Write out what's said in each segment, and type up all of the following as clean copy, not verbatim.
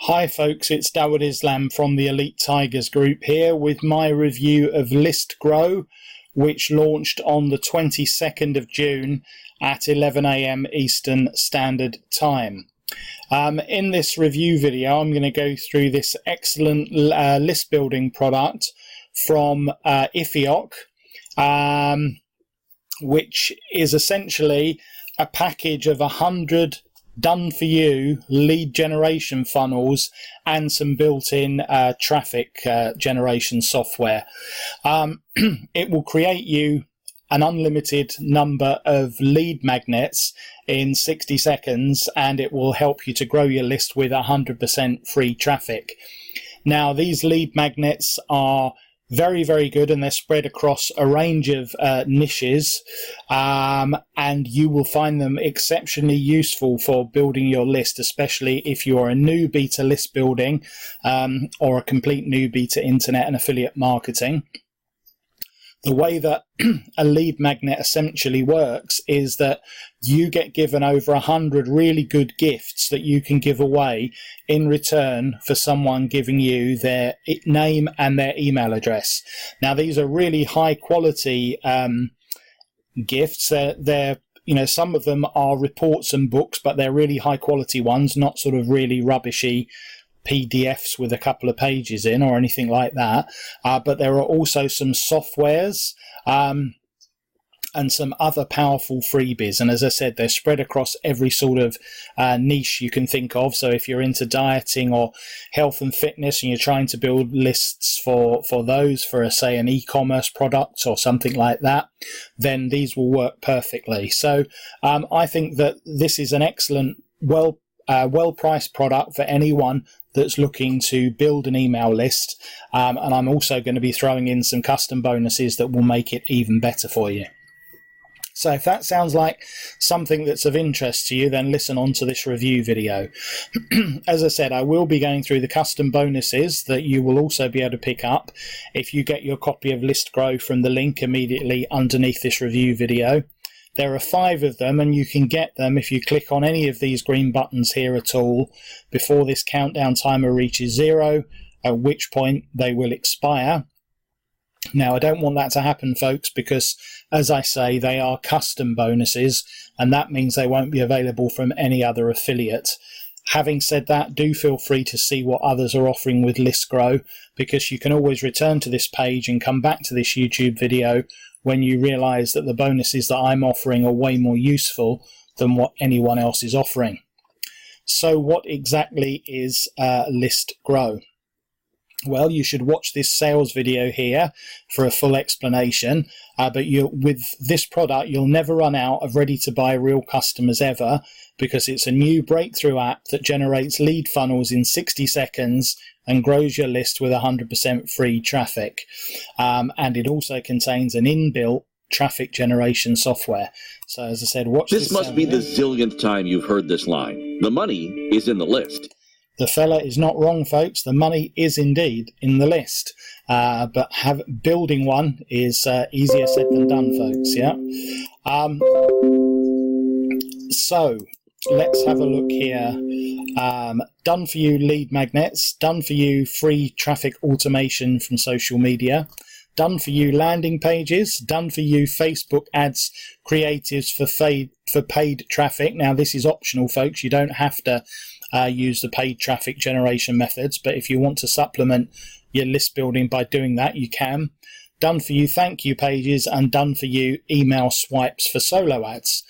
Hi folks, it's Dawud Islam from the Elite Tigers group here with my review of ListGrow, which launched on the 22nd of June at 11 AM Eastern Standard Time. In this review video, I'm going to go through this excellent list building product from Ifiok, which is essentially a package of 100 done-for-you lead generation funnels and some built-in traffic generation software. It will create you an unlimited number of lead magnets in 60 seconds, and it will help you to grow your list with 100% free traffic. Now, these lead magnets are very, very good, and they're spread across a range of niches, and you will find them exceptionally useful for building your list, especially if you're a newbie to list building or a complete newbie to internet and affiliate marketing. The way that a lead magnet essentially works is that you get given over 100 really good gifts that you can give away in return for someone giving you their name and their email address. Now, these are really high quality gifts. They're some of them are reports and books, but they're really high quality ones, not sort of really rubbishy PDFs with a couple of pages in or anything like that, but there are also some softwares and some other powerful freebies, and as I said, they're spread across every sort of niche you can think of. So if you're into dieting or health and fitness and you're trying to build lists for those, for say an e-commerce product or something like that, then these will work perfectly. So I think that this is an excellent, well-priced product for anyone that's looking to build an email list, and I'm also going to be throwing in some custom bonuses that will make it even better for you. So if that sounds like something that's of interest to you, then listen on to this review video. As I said, I will be going through the custom bonuses that you will also be able to pick up if you get your copy of ListGrow from the link immediately underneath this review video. There are 5 of them, and you can get them if you click on any of these green buttons here at all before this countdown timer reaches 0, at which point they will expire. Now, I don't want that to happen, folks, because, as I say, they are custom bonuses, and that means they won't be available from any other affiliate. Having said that, do feel free to see what others are offering with ListGrow, because you can always return to this page and come back to this YouTube video when you realize that the bonuses that I'm offering are way more useful than what anyone else is offering. So what exactly is ListGrow? Well, you should watch this sales video here for a full explanation, but with this product, you'll never run out of ready-to-buy real customers ever, because it's a new breakthrough app that generates lead funnels in 60 seconds and grows your list with 100% free traffic. And it also contains an inbuilt traffic generation software. So as I said, watch this. This must be the zillionth time you've heard this line. The money is in the list. The fella is not wrong, folks. The money is indeed in the list. But building one is easier said than done, folks. Yeah. So let's have a look here. Done for you lead magnets, done for you free traffic automation from social media, done for you landing pages, done for you Facebook ads creatives for paid traffic. Now, this is optional, folks. You don't have to use the paid traffic generation methods, but if you want to supplement your list building by doing that, you can. Done for you thank you pages, and done for you email swipes for solo ads.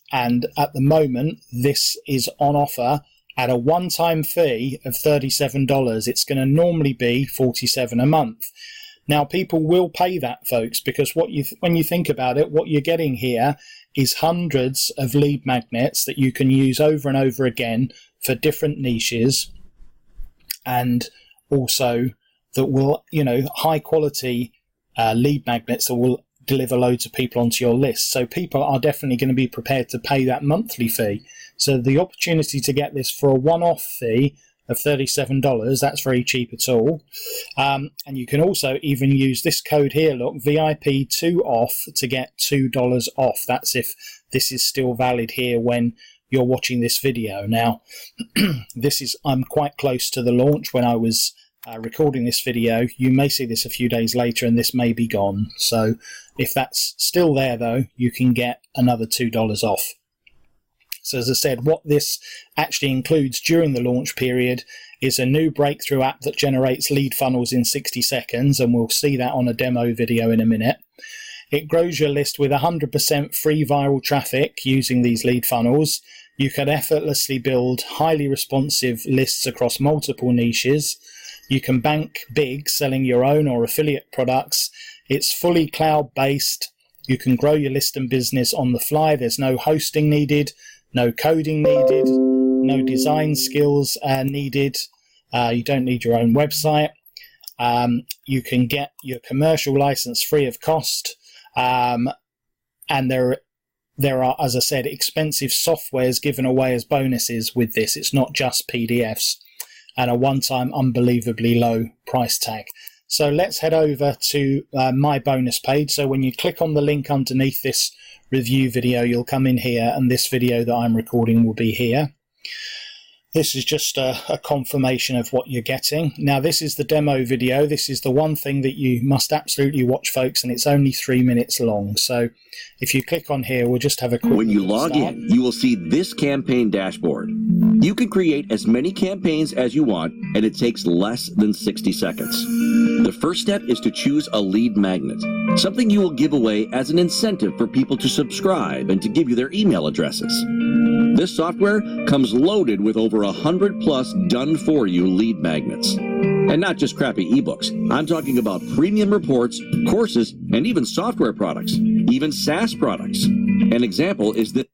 And at the moment, this is on offer at a one-time fee of $37. It's going to normally be $47 a month. Now, people will pay that, folks, because when you think about it, what you're getting here is hundreds of lead magnets that you can use over and over again for different niches, and also that will, high quality lead magnets that will deliver loads of people onto your list. So people are definitely going to be prepared to pay that monthly fee. So the opportunity to get this for a one-off fee of $37, that's very cheap at all. And you can also even use this code here, look, VIP2OFF, to get $2 off. That's if this is still valid here when you're watching this video. Now, I'm quite close to the launch when I was recording this video. You may see this a few days later and this may be gone. So if that's still there though, you can get another $2 off. So as I said, what this actually includes during the launch period is a new breakthrough app that generates lead funnels in 60 seconds, and we'll see that on a demo video in a minute. It grows your list with 100% free viral traffic using these lead funnels. You can effortlessly build highly responsive lists across multiple niches. You can bank big selling your own or affiliate products. It's fully cloud-based. You can grow your list and business on the fly. There's no hosting needed, no coding needed, no design skills needed. You don't need your own website. You can get your commercial license free of cost. And there are, as I said, expensive softwares given away as bonuses with this. It's not just PDFs, and a one-time unbelievably low price tag. So let's head over to my bonus page. So when you click on the link underneath this review video, you'll come in here, and this video that I'm recording will be here. This is just a confirmation of what you're getting. Now, this is the demo video. This is the one thing that you must absolutely watch, folks, and it's only 3 minutes long. So if you click on here, we'll just have a quick When you log in, you will see this campaign dashboard. You can create as many campaigns as you want, and it takes less than 60 seconds. The first step is to choose a lead magnet, something you will give away as an incentive for people to subscribe and to give you their email addresses. This software comes loaded with over 100 plus done-for-you lead magnets. And not just crappy ebooks. I'm talking about premium reports, courses, and even software products, even SaaS products. An example is that.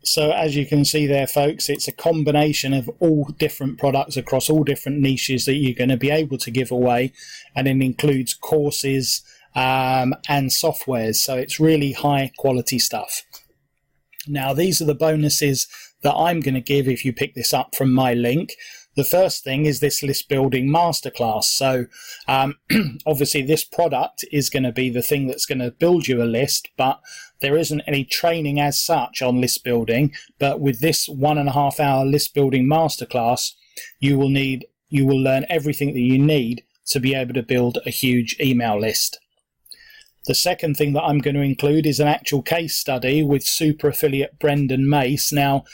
So as you can see there, folks, it's a combination of all different products across all different niches that you're going to be able to give away, and it includes courses and softwares. So it's really high quality stuff. Now, these are the bonuses that I'm going to give if you pick this up from my link. The first thing is this list building masterclass. So obviously this product is going to be the thing that's going to build you a list, but there isn't any training as such on list building. But with this 1.5 hour list building masterclass, you will learn everything that you need to be able to build a huge email list. The second thing that I'm going to include is an actual case study with super affiliate Brendan Mace. Now,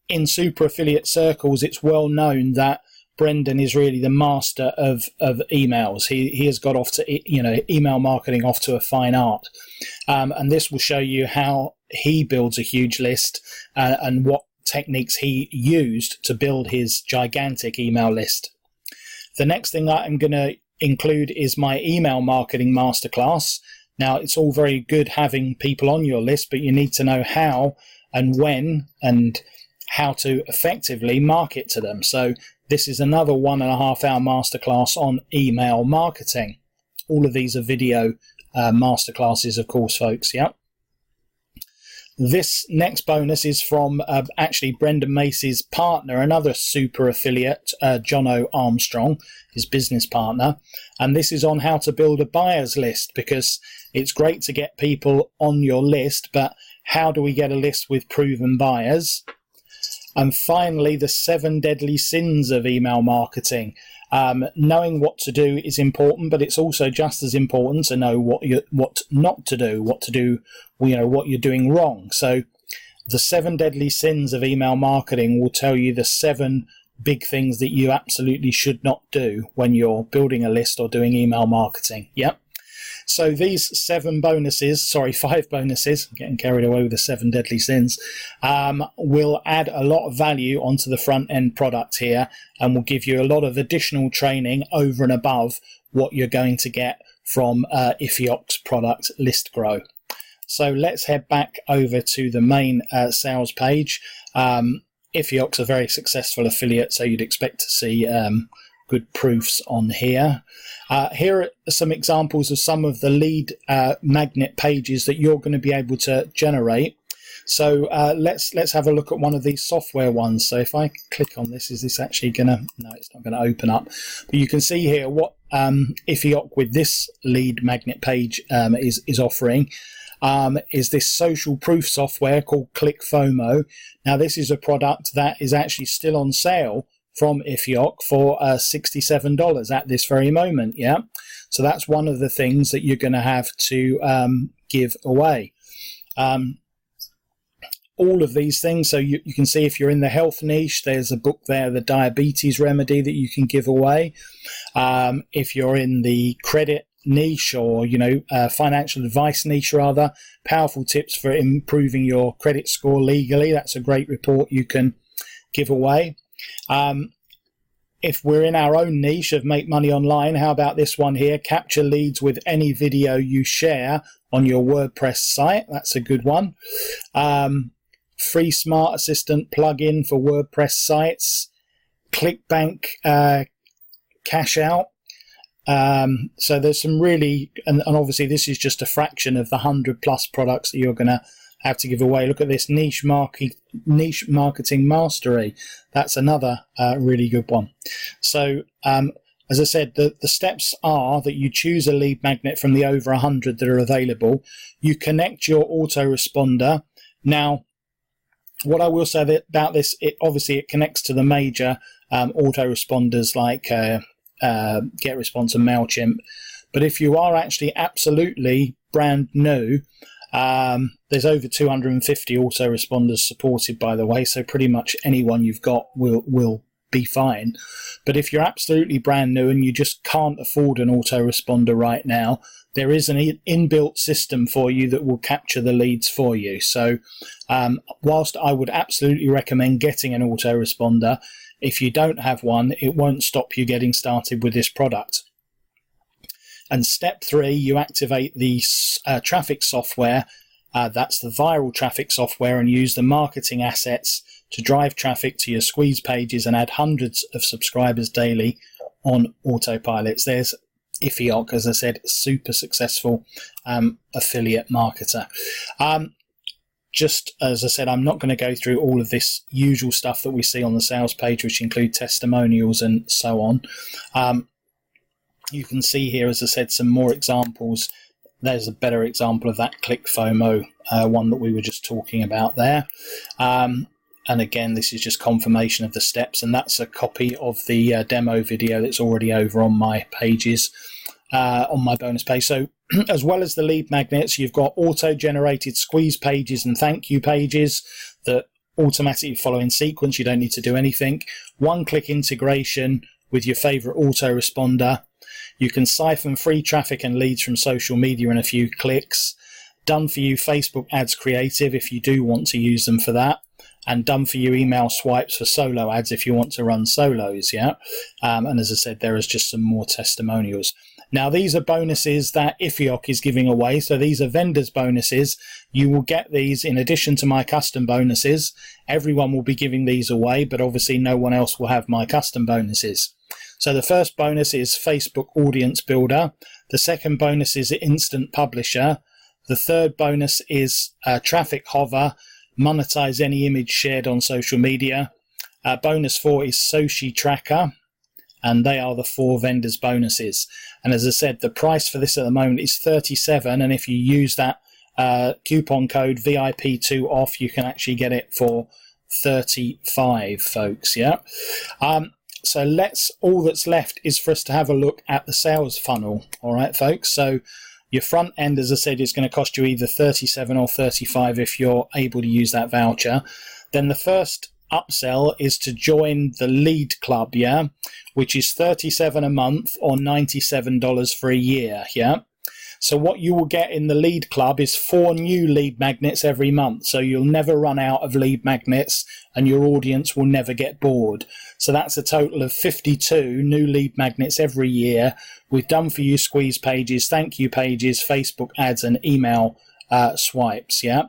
in super affiliate circles, it's well known that Brendan is really the master of emails. He has got off to, email marketing off to a fine art. And this will show you how he builds a huge list and what techniques he used to build his gigantic email list. The next thing that I'm going to include is my email marketing masterclass. Now, it's all very good having people on your list, but you need to know how and when and how to effectively market to them. So this is another 1.5 hour masterclass on email marketing. All of these are video masterclasses, of course, folks. Yep. This next bonus is from actually Brendan Mace's partner, another super affiliate, Jono Armstrong, his business partner. And this is on how to build a buyer's list, because it's great to get people on your list, but how do we get a list with proven buyers? And finally, the 7 deadly sins of email marketing. Knowing what to do is important, but it's also just as important to know what not to do, what you're doing wrong. So the 7 deadly sins of email marketing will tell you the 7 big things that you absolutely should not do when you're building a list or doing email marketing. Yep. So these 5 bonuses, I'm getting carried away with the 7 deadly sins, will add a lot of value onto the front end product here, and will give you a lot of additional training over and above what you're going to get from Ifiok's product, ListGrow. So let's head back over to the main sales page. Ifiok's a very successful affiliate, so you'd expect to see good proofs on here. Here are some examples of some of the lead magnet pages that you're going to be able to generate. So let's have a look at one of these software ones. So if I click on this, is this actually gonna? No, it's not going to open up. But you can see here what Ifiok with this lead magnet page is offering. is this social proof software called ClickFOMO. Now, this is a product that is actually still on sale from Ifiok for $67 at this very moment. Yeah, so that's one of the things that you're going to have to give away. All of these things, so you can see if you're in the health niche, there's a book there, The Diabetes Remedy, that you can give away. If you're in the credit niche, or financial advice niche rather, powerful tips for improving your credit score legally, that's a great report you can give away. If we're in our own niche of make money online, how about this one here? Capture leads with any video you share on your WordPress site. That's a good one. Free Smart Assistant plugin for WordPress sites. ClickBank cash out. So there's some really, and obviously this is just a fraction of the 100 plus products that you're going to have to give away. Look at this, niche marketing mastery. That's another really good one. So as I said, the steps are that you choose a lead magnet from the over 100 that are available. You connect your autoresponder. Now, what I will say about this, it connects to the major autoresponders like GetResponse and MailChimp. But if you are actually absolutely brand new, there's over 250 autoresponders supported, by the way, so pretty much anyone you've got will be fine. But if you're absolutely brand new and you just can't afford an autoresponder right now, there is an inbuilt system for you that will capture the leads for you. So whilst I would absolutely recommend getting an autoresponder, if you don't have one, it won't stop you getting started with this product. And step 3, you activate the traffic software. That's the viral traffic software, and use the marketing assets to drive traffic to your squeeze pages and add hundreds of subscribers daily on autopilots. There's Ifiok, as I said, super successful affiliate marketer. Just as I said, I'm not going to go through all of this usual stuff that we see on the sales page, which include testimonials and so on. You can see here, as I said, some more examples. There's a better example of that ClickFOMO one that we were just talking about there. And again, this is just confirmation of the steps, and that's a copy of the demo video that's already over on my pages, on my bonus page. So as well as the lead magnets, you've got auto-generated squeeze pages and thank you pages that automatically follow in sequence. You don't need to do anything. One-click integration with your favorite autoresponder. You can siphon free traffic and leads from social media in a few clicks. Done for you Facebook ads creative if you do want to use them for that. And done for you email swipes for solo ads if you want to run solos, yeah? And as I said, there is just some more testimonials. Now, these are bonuses that Ifiok is giving away. So these are vendors' bonuses. You will get these in addition to my custom bonuses. Everyone will be giving these away, but obviously no one else will have my custom bonuses. So the first bonus is Facebook Audience Builder. The second bonus is Instant Publisher. The third bonus is Traffic Hover. Monetize any image shared on social media. Bonus 4 is Soci Tracker, and they are the 4 vendors bonuses. And as I said, the price for this at the moment is $37, and if you use that coupon code VIP2 off, you can actually get it for $35, folks. Yeah. So all that's left is for us to have a look at the sales funnel. All right, folks. So your front end, as I said, is going to cost you either $37 or $35 if you're able to use that voucher. Then the first upsell is to join the lead club, yeah, which is $37 a month or $97 for a year, yeah. So what you will get in the lead club is 4 new lead magnets every month. So you'll never run out of lead magnets and your audience will never get bored. So that's a total of 52 new lead magnets every year with done for you squeeze pages, thank you pages, Facebook ads and email swipes. Yeah.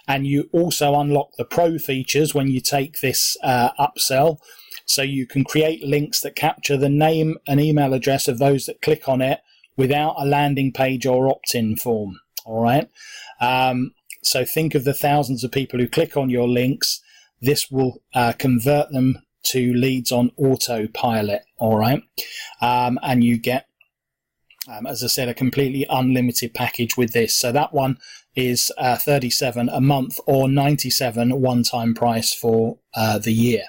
And you also unlock the pro features when you take this upsell. So you can create links that capture the name and email address of those that click on it without a landing page or opt-in form. All right. So think of the thousands of people who click on your links. This will convert them to leads on autopilot. All right. And you get, as I said, a completely unlimited package with this. So that one is $37 a month, or $97 one-time price for the year.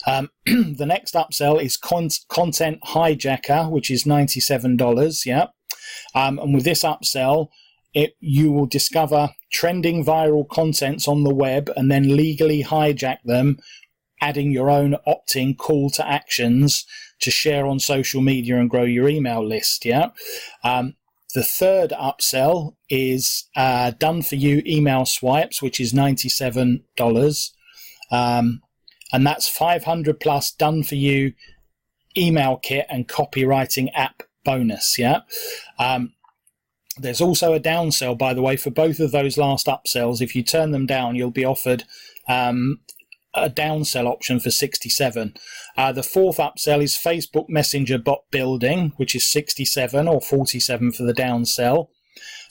The next upsell is Content Hijacker, which is $97. Yeah, and with this upsell, you will discover trending viral contents on the web and then legally hijack them, adding your own opt-in call to actions to share on social media and grow your email list. Yeah. The third upsell is Done For You Email Swipes, which is $97. And that's 500 plus Done For You email kit and copywriting app bonus. Yeah. There's also a downsell, by the way, for both of those last upsells. If you turn them down, you'll be offered a downsell option for $67. The fourth upsell is Facebook Messenger bot building, which is $67 or $47 for the downsell.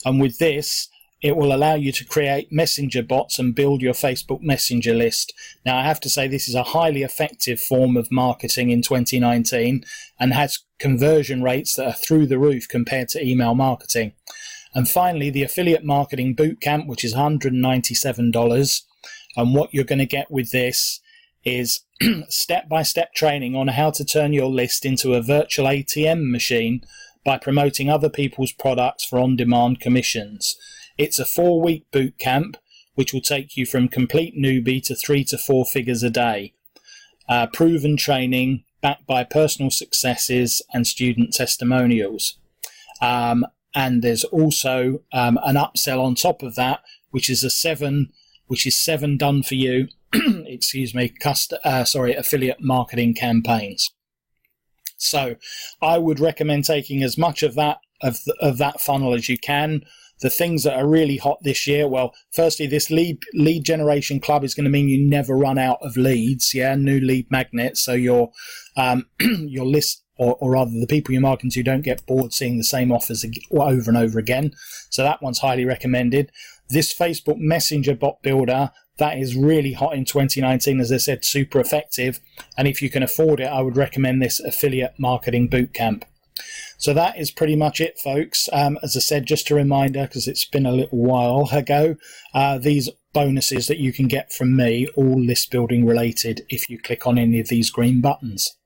And with this, it will allow you to create messenger bots and build your Facebook Messenger list. Now, I have to say this is a highly effective form of marketing in 2019 and has conversion rates that are through the roof compared to email marketing. And finally, the Affiliate Marketing Bootcamp, which is $197. And what you're going to get with this is step-by-step training on how to turn your list into a virtual ATM machine by promoting other people's products for on-demand commissions. It's a 4-week boot camp, which will take you from complete newbie to 3 to 4 figures a day. Proven training backed by personal successes and student testimonials. And there's also an upsell on top of that, which is seven Done For You, affiliate marketing campaigns. So I would recommend taking as much of that funnel as you can. The things that are really hot this year, well, firstly, this lead generation club is going to mean you never run out of leads. Yeah, new lead magnets, so your list, or rather the people you're marketing to, don't get bored seeing the same offers over and over again. So that one's highly recommended. This Facebook Messenger bot builder, that is really hot in 2019, as I said, super effective. And if you can afford it, I would recommend this Affiliate Marketing Bootcamp. So that is pretty much it, folks. As I said, just a reminder, because it's been a little while ago, these bonuses that you can get from me, all list building related, if you click on any of these green buttons.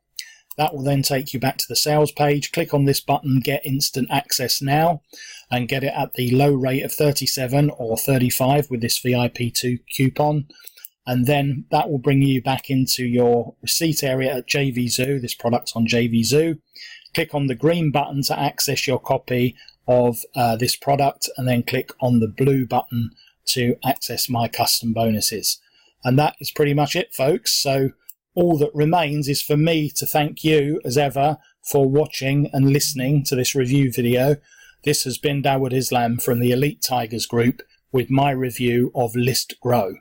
That will then take you back to the sales page. Click on this button, Get Instant Access Now, and get it at the low rate of $37 or $35 with this VIP2 coupon. And then that will bring you back into your receipt area at JVZoo. This product's on JVZoo. Click on the green button to access your copy of this product, and then click on the blue button to access my custom bonuses. And that is pretty much it, folks. So all that remains is for me to thank you, as ever, for watching and listening to this review video. This has been Dawud Islam from the Elite Tigers Group with my review of ListGrow.